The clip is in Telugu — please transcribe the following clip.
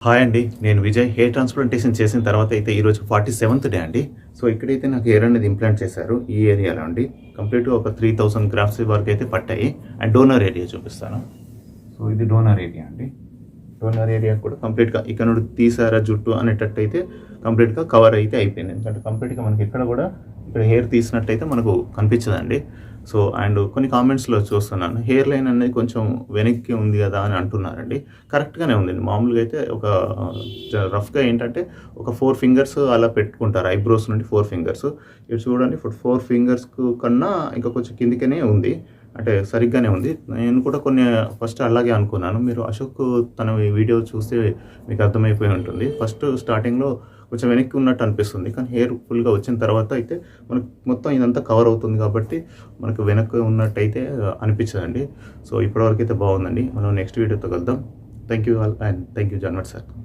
హాయ్ అండి. నేను విజయ్. హెయిర్ ట్రాన్స్‌ప్లాంటేషన్ చేసిన తర్వాత అయితే ఈరోజు 47th డే అండి. సో, ఇక్కడైతే నాకు హెయిర్ అనేది ఇంప్లాంట్ చేశారు. ఈ ఏరియాలో అండి. కంప్లీట్‌గా ఒక 3000 గ్రాఫ్ట్స్ వరకైతే పట్టాయి. అండ్ డోనర్ ఏరియా చూపిస్తాను. సో, ఇది డోనర్ ఏరియా అండి. డోనర్ ఏరియా కూడా కంప్లీట్‌గా ఇక్కడ నుండి తీసారా జుట్టు అనేటట్టయితే కంప్లీట్‌గా కవర్ అయితే అయిపోయింది. ఎందుకంటే కంప్లీట్‌గా మనకి ఎక్కడ కూడా ఇక్కడ హెయిర్ తీసినట్టయితే మనకు కనిపించదండి. సో, అండ్ కొన్ని కామెంట్స్‌లో చూస్తున్నాను. హెయిర్ లైన్ అనేది కొంచెం వెనక్కి ఉంది గదా అని అంటున్నారండి. కరెక్ట్‌గానే ఉందండి. మామూలుగా అయితే ఒక రఫ్‌గా ఏంటంటే ఒక 4 ఫింగర్స్ అలా పెట్టుకుంటారు. ఐబ్రోస్ నుండి 4 ఫింగర్స్. ఇటు చూడండి ఇప్పుడు 4 ఫింగర్స్‌కు కన్నా ఇంకా కొంచెం కిందకనే ఉంది. అంటే సరిగ్గానే ఉంది. నేను కూడా కొన్ని ఫస్ట్ అలాగే అనుకున్నాను. మీరు అశోక్ తన వీడియో చూస్తే మీకు అర్థమైపోయి ఉంటుంది. ఫస్ట్ స్టార్టింగ్‌లో కొంచెం వెనక్కి ఉన్నట్టు అనిపిస్తుంది. కానీ హెయిర్ ఫుల్‌గా వచ్చిన తర్వాత అయితే మనకు మొత్తం ఇదంతా కవర్ అవుతుంది కాబట్టి మనకు వెనక్కి ఉన్నట్టయితే అనిపించదండి. సో, ఇప్పటివరకు అయితే బాగుందండి. మనం నెక్స్ట్ వీడియోతో కలుద్దాం. Thank you all and thank you జాన్వర్డ్ సార్.